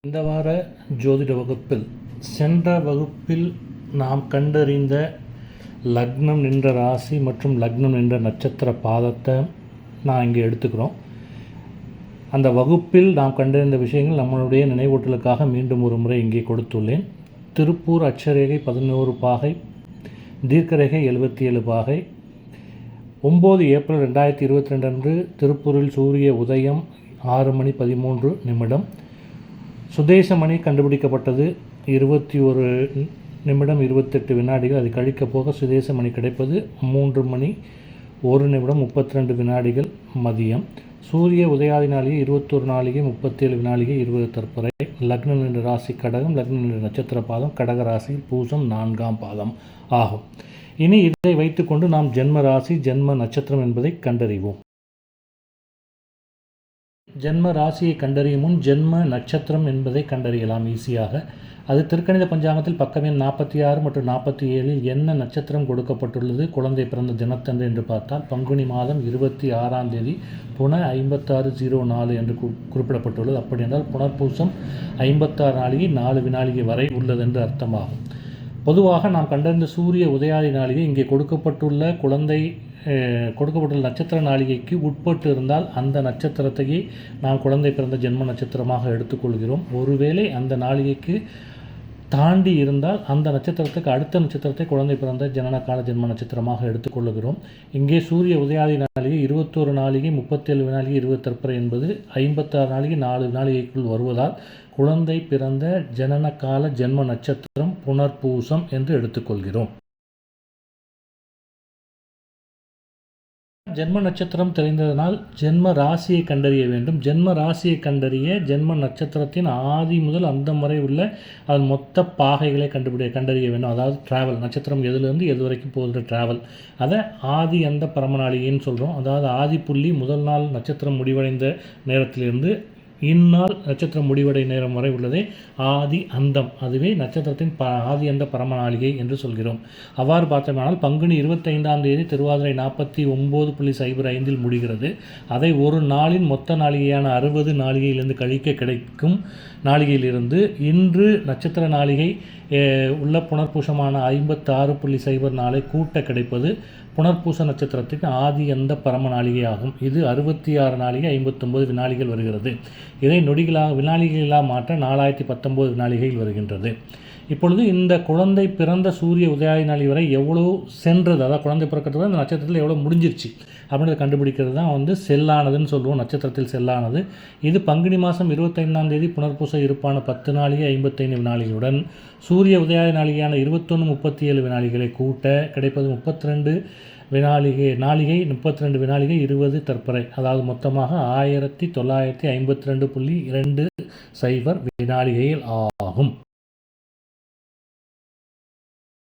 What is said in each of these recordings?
இந்த வார ஜோதிட வகுப்பில் சென்ற வகுப்பில் நாம் கண்டறிந்த லக்னம் நின்ற ராசி மற்றும் லக்னம் நின்ற நட்சத்திர பாதத்தை நான் இங்கே எடுத்துக்கிறோம். அந்த வகுப்பில் நாம் கண்டறிந்த விஷயங்கள் நம்மளுடைய நினைவூட்டலுக்காக மீண்டும் ஒரு முறை இங்கே கொடுத்துள்ளேன். திருப்பூர் அட்சரேகை 11 பாகை, தீர்க்கரேகை 77 பாகை. 9 ஏப்ரல் 2022 அன்று திருப்பூரில் சூரிய உதயம் 6:13 சுதேச மணி கண்டுபிடிக்கப்பட்டது 21 நிமிடம் 28 வினாடிகள். அது கழிக்க போக சுதேச மணி கிடைப்பது 3 மணி 1 நிமிடம் 32 வினாடிகள் மதியம். சூரிய உதயாதி நாளிகை 21 நாளிகை 37 வினாடிகை 20 தற்பறை. லக்னம் என்ற ராசி கடகம், லக்னம் என்ற நட்சத்திர பாதம் கடக ராசியில் பூசம் 4ஆம் பாதம் ஆகும். இனி இதை வைத்துக்கொண்டு நாம் ஜென்ம ராசி ஜென்ம நட்சத்திரம் என்பதை கண்டறிவோம். ஜென்ம ராசியை கண்டறியும் முன் ஜென்ம நட்சத்திரம் என்பதை கண்டறியலாம் ஈஸியாக. அது திருக்கணித பஞ்சாங்கத்தில் பக்கம் எண் 46 மற்றும் 47 என்ன நட்சத்திரம் கொடுக்கப்பட்டுள்ளது குழந்தை பிறந்த தினத்தன்று என்று பார்த்தால் பங்குனி மாதம் 26ஆம் தேதி புன 5604 என்று குறிப்பிடப்பட்டுள்ளது. அப்படி என்றால் புனர்பூசம் 56 நாளிகை 4 வினாளிகை வரை உள்ளது என்று அர்த்தமாகும். பொதுவாக நாம் கண்டறிந்த சூரிய உதயாதி நாளிகை இங்கே கொடுக்கப்பட்டுள்ள நட்சத்திர நாளிகைக்கு உட்பட்டு இருந்தால் அந்த நட்சத்திரத்தையே நாம் குழந்தை பிறந்த ஜென்ம நட்சத்திரமாக எடுத்துக்கொள்கிறோம். ஒருவேளை அந்த நாளிகைக்கு தாண்டி இருந்தால் அந்த நட்சத்திரத்துக்கு அடுத்த நட்சத்திரத்தை குழந்தை பிறந்த ஜனனகால ஜென்ம நட்சத்திரமாக எடுத்துக்கொள்ளுகிறோம். இங்கே சூரிய உதயாதி நாளிகை 21 நாளிகை 37 வினாளிகை 20 தற்பறை என்பது 56 நாளிகை 4 வினாளிகைக்குள் வருவதால் குழந்தை பிறந்த ஜனனகால ஜென்ம நட்சத்திரம் புனர்பூசம் என்று எடுத்துக்கொள்கிறோம். ஜென்ம நட்சத்திரம் தெரிந்ததனால் ஜென்ம ராசியை கண்டறிய வேண்டும். ஜென்ம ராசியை கண்டறிய ஜென்ம நட்சத்திரத்தின் ஆதி முதல் அந்தம் வரை உள்ள அதன் மொத்த பாகைகளை கண்டறிய வேண்டும். அதாவது டிராவல், நட்சத்திரம் எதுலேருந்து எது வரைக்கும் போகிற டிராவல், அதை ஆதி அந்த பரமநாளிகைன்னு சொல்கிறோம். அதாவது ஆதி புள்ளி முதல் நாள் நட்சத்திரம் முடிவடைந்த நேரத்திலிருந்து இந்நாள் நட்சத்திரம் முடிவடை நேரம் வரை உள்ளதே ஆதி அந்தம், அதுவே நட்சத்திரத்தின் ஆதி அந்த பரமநாளிகை என்று சொல்கிறோம். அவ்வாறு பார்த்தோம்னால் பங்குனி 25ஆம் தேதி திருவாதிரை 49.05 முடிகிறது. அதை ஒரு நாளின் மொத்த நாளிகையான 60 நாளிகையிலிருந்து கழிக்க கிடைக்கும் நாளிகையிலிருந்து இன்று நட்சத்திர நாளிகை உள்ள புனர்பூசமான 56.04 கூட்ட கிடைப்பது புனர்பூச நட்சத்திரத்தின் ஆதி அந்த பரம நாளிகை ஆகும். இது 66 நாளிகை 59 வினாளிகள் வருகிறது. இதை வினாளிகளாக மாற்ற 4019 வினாளிகையில் வருகின்றது. இப்பொழுது இந்த குழந்தை பிறந்த சூரிய உதயாதி நாளி வரை எவ்வளோ சென்றது, அதாவது குழந்தை பிறக்கிறதுக்கு அந்த நட்சத்திரத்தில் எவ்வளோ முடிஞ்சிருச்சு அப்படின்றத கண்டுபிடிக்கிறது தான் செல்லானதுன்னு சொல்லுவோம். நட்சத்திரத்தில் செல்லானது இது பங்குனி மாதம் 25ஆம் தேதி புனர்பூச இருப்பான 10 நாளிகை 55 வினாளிகளுடன் சூரிய உதயாதி நாளிகையான 21:37 வினாளிகளை கூட்ட கிடைப்பது 32 நாளிகை 20 தற்பறை. அதாவது மொத்தமாக 1952.20 வினாளிகையில் ஆகும்.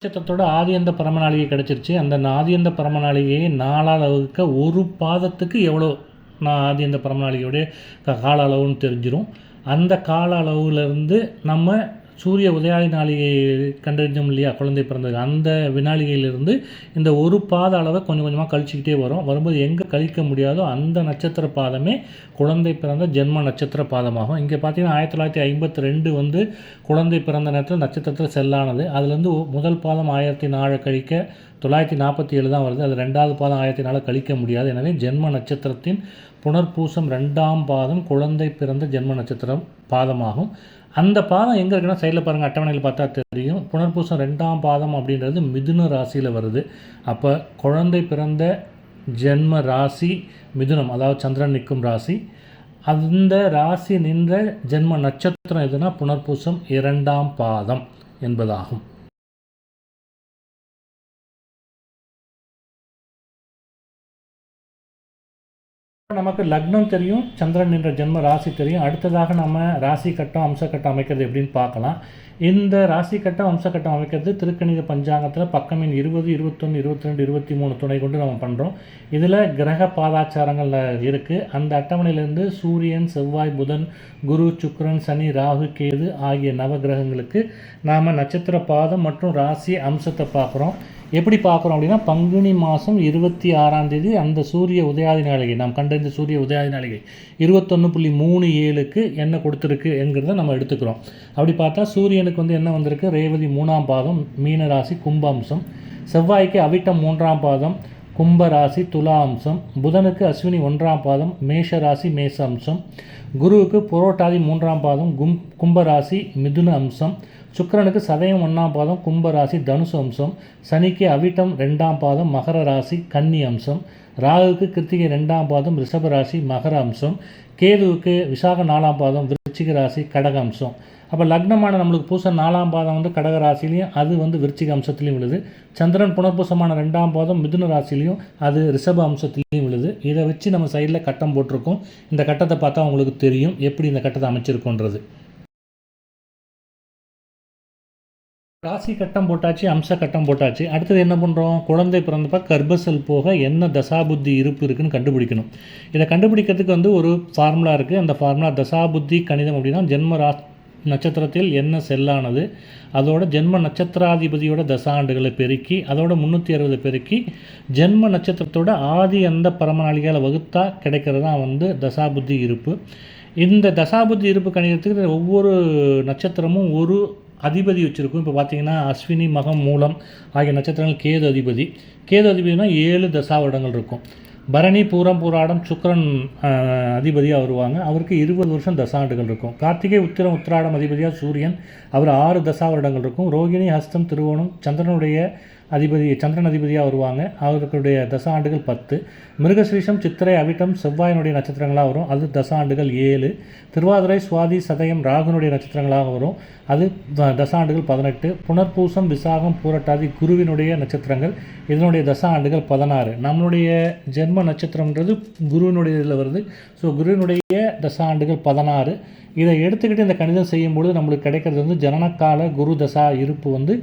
நட்சத்திரத்தோட ஆதியந்த பரமநாளிகை கிடச்சிருச்சு. அந்த ஆதியந்த பரமநாளிகையை நாளால் வகுக்க ஒரு பாதத்துக்கு எவ்வளோ ஆதியந்த பரமநாளிகையோடைய கால அளவுன்னு தெரிஞ்சிடும். அந்த கால அளவுலேருந்து நம்ம சூரிய உதயாதி நாளிகை கண்டறிஞ்சோம் இல்லையா குழந்தை பிறந்தது, அந்த வினாளிகையிலிருந்து இந்த ஒரு பாத அளவை கொஞ்சம் கொஞ்சமாக கழிச்சிக்கிட்டே வரும்போது எங்கே கழிக்க முடியாதோ அந்த நட்சத்திர பாதமே குழந்தை பிறந்த ஜென்ம நட்சத்திர பாதமாகும். இங்கே பார்த்தீங்கன்னா 1952 குழந்தை பிறந்த நேரத்தில் நட்சத்திரத்தில் செல்லானது. அதுலேருந்து முதல் பாதம் 1004 கழிக்க 947 தான் வருது. அது ரெண்டாவது பாதம் 1004 கழிக்க முடியாது. எனவே ஜென்ம நட்சத்திரத்தின் புனர்பூசம் 2ஆம் பாதம் குழந்தை பிறந்த ஜென்ம நட்சத்திரம் பாதமாகும். அந்த பாதம் எங்கே இருக்குன்னா சைடில் பாருங்கள், அட்டவணையில் பார்த்தா தெரியும். புனர்பூசம் 2ஆம் பாதம் அப்படின்றது மிதுன ராசியில் வருது. அப்போ குழந்தை பிறந்த ஜென்ம ராசி மிதுனம், அதாவது சந்திரன் நிற்கும் ராசி. அந்த ராசி நின்ற ஜென்ம நட்சத்திரம் எதுனா புனர்பூசம் 2ஆம் பாதம் என்பதாகும். நமக்கு லக்னம் தெரியும், சந்திரன் என்ற ஜென்ம ராசி தெரியும். அடுத்ததாக நம்ம ராசி கட்டம் அம்ச கட்டம் அமைக்கிறது எப்படின்னு பார்க்கலாம். இந்த ராசி கட்டம் வம்ச கட்டம் அமைக்கிறது திருக்கணித பஞ்சாங்கத்தில் பக்கம் எண் 20, 21, 22, 23 துணை கொண்டு நம்ம பண்ணுறோம். இதில் கிரக பாதாச்சாரங்கள் இருக்குது. அந்த அட்டவணையிலேருந்து சூரியன், செவ்வாய், புதன், குரு, சுக்கிரன், சனி, ராகு, கேது ஆகிய நவகிரகங்களுக்கு நாம் நட்சத்திர பாதம் மற்றும் ராசி அம்சத்தை பார்க்குறோம். எப்படி பார்க்குறோம் அப்படின்னா, பங்குனி மாதம் 26ஆம் தேதி அந்த சூரிய உதயாதி நாளிகை, நாம் கண்டறிந்த சூரிய உதயாதி நாளிகை 21.37க்கு என்ன கொடுத்துருக்கு என்கிறத நம்ம எடுத்துக்கிறோம். அப்படி பார்த்தா சூரியனுக்கு வந்து என்ன வந்திருக்கு, ரேவதி 3ஆம் பாதம் மீன ராசி கும்ப அம்சம், செவ்வாய்க்கு அவிட்டம் 3ஆம் பாதம் கும்ப ராசி துலா அம்சம், புதனுக்கு அஸ்வினி 1ஆம் பாதம் மேஷ ராசி மேச அம்சம், குருவுக்கு புரோட்டாதி 3ஆம் பாதம் கும்பராசி மிதுன அம்சம், சுக்கிரனுக்கு சதயம் 1ஆம் பாதம் கும்பராசி தனுசு அம்சம், சனிக்கு அவிட்டம் 2ஆம் பாதம் மகர ராசி கன்னி அம்சம், ராகுவுக்கு கிருத்திகை 2ஆம் பாதம் ரிஷப ராசி மகர அம்சம், கேதுவுக்கு விசாக 4ஆம் பாதம் விருச்சிக ராசி கடக அம்சம். அப்போ லக்னமான நம்மளுக்கு பூசம் 4ஆம் பாதம் வந்து கடக ராசிலையும் அது வந்து விருச்சிக அம்சத்துலேயும் விழுது. சந்திரன் புனர்பூசமான 2ஆம் பாதம் மிதுன ராசிலையும் அது ரிஷப அம்சத்துலேயும் விழுது. இதை வச்சு நம்ம சைடில் கட்டம் போட்டிருக்கோம். இந்த கட்டத்தை பார்த்தா உங்களுக்கு தெரியும் எப்படி இந்த கட்டத்தை அமைச்சிருக்கோன்றது. ராசி கட்டம் போட்டாச்சு, அம்ச கட்டம் போட்டாச்சு. அடுத்தது என்ன பண்ணுறோம், குழந்தை பிறந்தப்ப கர்ப்பசல் போக என்ன தசாபுத்தி இருப்பு இருக்குதுன்னு கண்டுபிடிக்கணும். இதை கண்டுபிடிக்கிறதுக்கு வந்து ஒரு ஃபார்முலா இருக்குது. அந்த ஃபார்முலா தசாபுத்தி கணிதம் அப்படின்னா ஜென்ம நட்சத்திரத்தில் என்ன செல்லானது, அதோட ஜென்ம நட்சத்திராதிபதியோட தசாண்டுகளை பெருக்கி அதோட 360 பெருக்கி ஜென்ம நட்சத்திரத்தோட ஆதி அந்த பரமநாளிகளை வகுத்தா கிடைக்கிறது தான் வந்து தசாபுத்தி இருப்பு. இந்த தசாபுத்தி இருப்பு கணிதத்துக்கு ஒவ்வொரு நட்சத்திரமும் ஒரு அதிபதி வச்சுருக்கும். இப்போ பார்த்தீங்கன்னா அஸ்வினி, மகம், மூலம் ஆகிய நட்சத்திரங்கள் கேது அதிபதி. கேது அதிபதினா 7 தசாவருடங்கள் இருக்கும். பரணி, பூரம், பூராடம் சுக்கிரன் அதிபதியாக வருவாங்க. அவருக்கு 20 வருஷம் தசாண்டுகள் இருக்கும். கார்த்திகை, உத்திரம், உத்திராடம் அதிபதியாக சூரியன், அவர் 6 தசாவருடங்கள் இருக்கும். ரோகிணி, ஹஸ்தம், திருவோணம் சந்திரன் அதிபதியாக வருவாங்க. அவர்களுடைய தசாண்டுகள் 10. மிருகஸ்ரீஷம், சித்திரை, அவிட்டம் செவ்வாயினுடைய நட்சத்திரங்களாக வரும். அது தசாண்டுகள் 7. திருவாதிரை, சுவாதி, சதயம் ராகுனுடைய நட்சத்திரங்களாக வரும். அது தசாண்டுகள் 18. புனர்பூசம், விசாகம், பூரட்டாதி குருவினுடைய நட்சத்திரங்கள், இதனுடைய தசாண்டுகள் 16. நம்மளுடைய ஜென்ம நட்சத்திரம்ன்றது குருவினுடைய இதில் வருது. ஸோ குருவினுடைய தசாண்டுகள் 16. இதை எடுத்துக்கிட்டு இந்த கணிதம் செய்யும்பொழுது நம்மளுக்கு கிடைக்கிறது வந்து ஜனனக்கால குரு தசா இருப்பு வந்து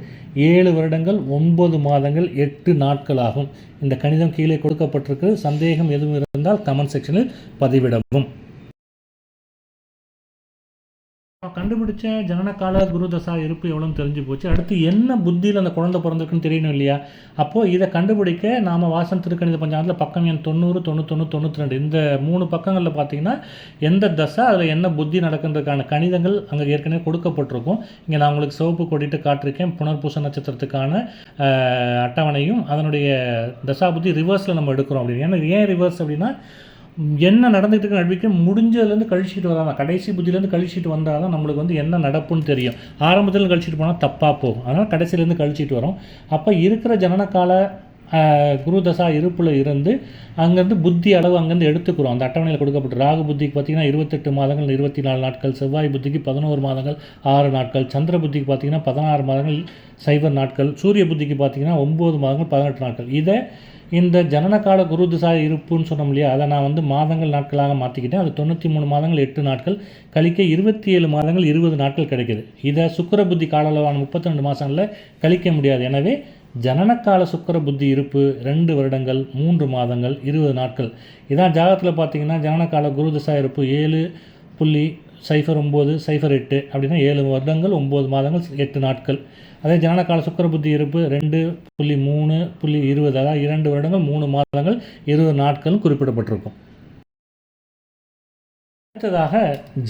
7 வருடங்கள் 9 மாதங்கள் 8 நாட்கள் ஆகும். இந்த கணிதம் கீழே கொடுக்கப்பட்டிருக்கு. சந்தேகம் எதுவும் இருந்தால் கமெண்ட் செக்ஷனில் பதிவிடவும். கண்டுபிடிச்ச ஜனனகால குரு தசா இருப்பு எவ்வளோன்னு தெரிஞ்சு போச்சு. அடுத்து என்ன புத்தியில் அந்த குழந்தை பிறந்திருக்குன்னு தெரியணும் இல்லையா? அப்போது இதை கண்டுபிடிக்க நாம் வாசன் திருக்கணித பஞ்சாங்கத்தில் பக்கம் எண் 90, 91, 92 இந்த 3 பக்கங்களில் பார்த்தீங்கன்னா எந்த தசை அதில் என்ன புத்தி நடக்கிறதுக்கான கணிதங்கள் அங்கே ஏற்கனவே கொடுக்கப்பட்டிருக்கும். இங்கே நான் உங்களுக்கு சிவப்பு கொடிட்டு காட்டிருக்கேன். புனர்பூச நட்சத்திரத்துக்கான அட்டவணையும் அதனுடைய தசா புத்தி ரிவர்ஸில் நம்ம எடுக்கிறோம் அப்படின்னு. ஏன்னா ஏன் ரிவர்ஸ் அப்படின்னா, என்ன நடந்துகிட்டு இருக்கு நடிக்க முடிஞ்சதுலேருந்து கழிச்சிட்டு வராதான், கடைசி புத்தியிலேருந்து கழிச்சிட்டு வந்தால் தான் நம்மளுக்கு வந்து என்ன நடப்புன்னு தெரியும். ஆரம்பத்தில் கழிச்சிட்டு போனால் தப்பாக போகும். அதனால் கடைசியிலேருந்து கழிச்சிட்டு வரோம். அப்போ இருக்கிற ஜனனகால குரு தசா இருப்பில் இருந்து அங்கேருந்து புத்தி அளவு அங்கேருந்து எடுத்துக்கிறோம். அந்த அட்டவணையில் கொடுக்கப்பட்டு ராகு புத்திக்கு பார்த்திங்கன்னா 28 மாதங்கள் 24 நாட்கள், செவ்வாய் புத்திக்கு 11 மாதங்கள் 6 நாட்கள், சந்திர புத்திக்கு பார்த்திங்கன்னா 16 மாதங்கள் 0 நாட்கள், சூரிய புத்திக்கு பார்த்திங்கன்னா 9 மாதங்கள் 18 நாட்கள். இதை இந்த ஜனனகால குரு திசா இருப்புன்னு சொன்னோம் இல்லையா, அதை நான் வந்து மாதங்கள் நாட்களாக மாற்றிக்கிட்டேன். அது 93 மாதங்கள் 8 நாட்கள் கழிக்க 27 மாதங்கள் 20 நாட்கள் கிடைக்கிது. இதை சுக்கிர புத்தி கால அளவான 32 மாதங்களில் கழிக்க முடியாது. எனவே ஜனனக்கால சுக்கிர புத்தி இருப்பு 2 வருடங்கள் 3 மாதங்கள் 20 நாட்கள். இதான் ஜாதகத்தில் பார்த்தீங்கன்னா ஜனனக்கால குரு திசா இருப்பு 7.0908 அப்படின்னா 7 வருடங்கள் 9 மாதங்கள் 8 நாட்கள். அதே ஜனனகால சுக்கிர புத்தி இருப்பு 2.3.20 அதாவது 2 வருடங்கள் 3 மாதங்கள் 20 நாட்கள் குறிப்பிடப்பட்டிருக்கும். அடுத்ததாக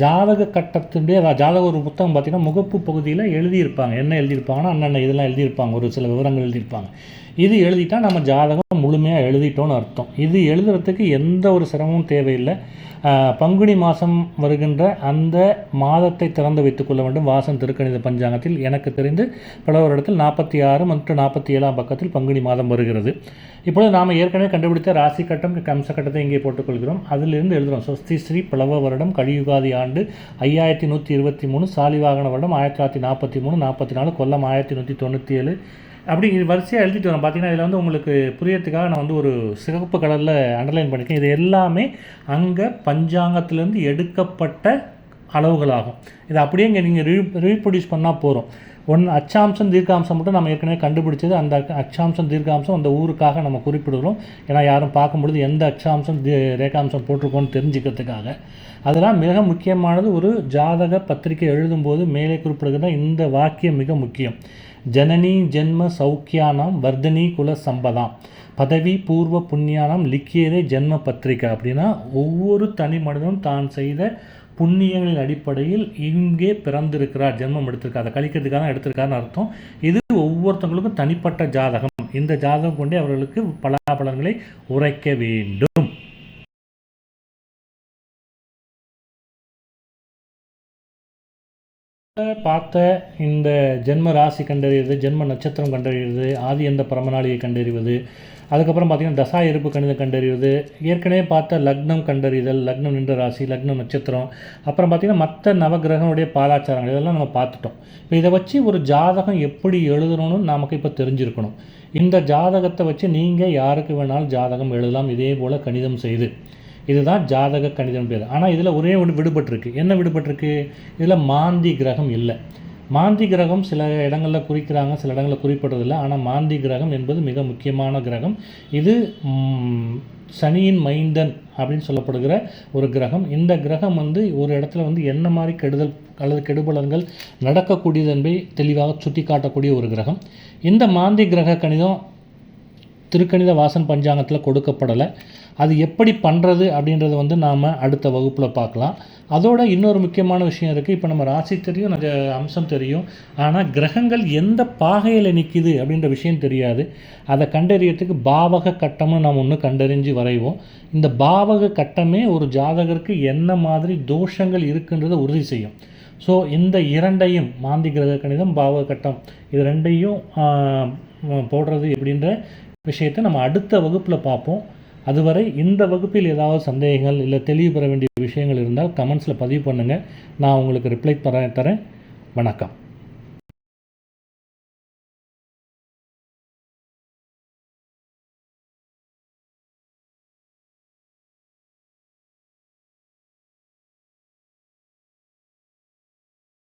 ஜாதக கட்டத்தினுடைய ஜாதக ஒரு புத்தகம் பார்த்திங்கன்னா முகப்பு பகுதியில் எழுதியிருப்பாங்க. என்ன எழுதியிருப்பாங்கன்னா அண்ணன் இதெல்லாம் எழுதியிருப்பாங்க, ஒரு சில விவரங்கள் எழுதியிருப்பாங்க. இது எழுதிட்டால் நம்ம ஜாதகம் முழுமையாக எழுதிட்டோன்னு அர்த்தம். இது எழுதுறதுக்கு எந்த ஒரு சிரமமும் தேவையில்லை. பங்குனி மாதம் வருகின்ற அந்த மாதத்தை திறந்து வைத்துக்கொள்ள வேண்டும். வாசன் திருக்கணித பஞ்சாங்கத்தில் எனக்கு தெரிந்து பல ஒரு இடத்தில் 46 மற்றும் 47ஆம் பக்கத்தில் பங்குனி மாதம் வருகிறது. இப்பொழுது நாம் ஏற்கனவே கண்டுபிடித்த ராசி கட்டம் கம்ச கட்டத்தை இங்கே போட்டுக்கொள்கிறோம். அதிலிருந்து எழுதுகிறோம். ஸ்வஸ்தி ஸ்ரீ பிளவ வருடம் கலியுகாதி ஆண்டு 5123, சாலிவாகன வருடம் 1943, 44, கொல்லம் 1197 அப்படி வரிசையாக எழுதிட்டு வரோம். பார்த்தீங்கன்னா இதில் வந்து உங்களுக்கு புரியறதுக்காக நான் வந்து ஒரு சிவப்பு கலரில் அண்டர்லைன் பண்ணியிருக்கேன். இது எல்லாமே அங்கே பஞ்சாங்கத்திலேருந்து எடுக்கப்பட்ட அளவுகளாகும். இதை அப்படியே இங்கே நீங்கள் ரீப்ரொடியூஸ் பண்ணால் போகிறோம். அச்சாம்சம் தீர்க்காம்சம் மட்டும் நம்ம ஏற்கனவே கண்டுபிடிச்சது. அந்த அச்சாம்சம் தீர்க்காம்சம் அந்த ஊருக்காக நம்ம குறிப்பிடுகிறோம். ஏன்னா யாரும் பார்க்கும்பொழுது எந்த அச்சாம்சம் ரேகாம்சம் போட்டிருக்கோன்னு தெரிஞ்சுக்கிறதுக்காக. அதெல்லாம் மிக முக்கியமானது. ஒரு ஜாதக பத்திரிகை எழுதும்போது மேலே குறிப்பிடுகிற இந்த வாக்கியம் மிக முக்கியம். ஜனனி ஜென்ம சௌக்கியானாம் வர்தனி குல சம்பதாம் பதவி பூர்வ புண்ணியானாம் லிக்கியதே ஜென்ம பத்திரிகை. அப்படின்னா ஒவ்வொரு தனி மனிதனும் தான் செய்த புண்ணியங்களின் அடிப்படையில் இங்கே பிறந்திருக்கிறார், ஜென்மம் எடுத்திருக்கார், அதை கழிக்கிறதுக்காக தான் எடுத்திருக்காருன்னு அர்த்தம். இது ஒவ்வொருத்தவங்களுக்கும் தனிப்பட்ட ஜாதகம். இந்த ஜாதகம் கொண்டே அவர்களுக்கு பலாபலன்களை உரைக்க வேண்டும். பார்த்த இந்த ஜென்ம ராசி கண்டறிவது, ஜென்ம நட்சத்திரம் கண்டறிவது, ஆதி எந்த பரமநாளியை கண்டறிவது, அதுக்கப்புறம் பார்த்திங்கன்னா தசா இருப்பு கணிதம் கண்டறிவது, ஏற்கனவே பார்த்த லக்னம் கண்டறிதல், லக்னம் நின்ற ராசி, லக்னம் நட்சத்திரம், அப்புறம் பார்த்திங்கன்னா மற்ற நவகிரகனுடைய பாலாச்சாரங்கள் இதெல்லாம் நம்ம பார்த்துட்டோம். இப்போ இதை வச்சு ஒரு ஜாதகம் எப்படி எழுதணும்னு நமக்கு இப்போ தெரிஞ்சிருக்கணும். இந்த ஜாதகத்தை வச்சு நீங்கள் யாருக்கு வேணாலும் ஜாதகம் எழுதலாம், இதே போல் கணிதம் செய்து. இதுதான் ஜாதக கணிதம் பேர். ஆனால் இதில் ஒரே ஒன்று விடுபட்டிருக்கு. என்ன விடுபட்டிருக்கு? இதில் மாந்தி கிரகம் இல்லை. மாந்தி கிரகம் சில இடங்களில் குறிக்கிறாங்க, சில இடங்களில் குறிப்பிடுறதில்லை. ஆனால் மாந்தி கிரகம் என்பது மிக முக்கியமான கிரகம். இது சனியின் மைந்தன் அப்படின்னு சொல்லப்படுகிற ஒரு கிரகம். இந்த கிரகம் ஒரு இடத்துல என்ன மாதிரி கெடுதல் அல்லது கெடுபலன்கள் நடக்கக்கூடியது என்பதை தெளிவாக சுட்டி காட்டக்கூடிய ஒரு கிரகம். இந்த மாந்தி கிரக கணிதம் திருக்கணித வாசன் பஞ்சாங்கத்தில் கொடுக்கப்படலை. அது எப்படி பண்ணுறது அப்படின்றத நாம் அடுத்த வகுப்பில் பார்க்கலாம். அதோட இன்னொரு முக்கியமான விஷயம் இருக்குது. இப்போ நம்ம ராசி தெரியும், நிறைய அம்சம் தெரியும், ஆனால் கிரகங்கள் எந்த பாகையில் நிற்கிது அப்படின்ற விஷயம் தெரியாது. அதை கண்டறியறதுக்கு பாவக கட்டம்னு நாம் ஒன்று கண்டறிஞ்சு வரைவோம். இந்த பாவக கட்டமே ஒரு ஜாதகருக்கு என்ன மாதிரி தோஷங்கள் இருக்குன்றதை உறுதி செய்யும். ஸோ இந்த இரண்டையும், மாந்தி கிரக கணிதம், பாவக கட்டம், இது ரெண்டையும் போடுறது எப்படின்ற விஷயத்தை நம்ம அடுத்த வகுப்பில் பார்ப்போம். அதுவரை இந்த வகுப்பில் ஏதாவது சந்தேகங்கள் இல்லை தெளிவு பெற வேண்டிய விஷயங்கள் இருந்தால் கமெண்ட்ஸில் பதிவு பண்ணுங்கள். நான் உங்களுக்கு ரிப்ளை தரேன். வணக்கம்.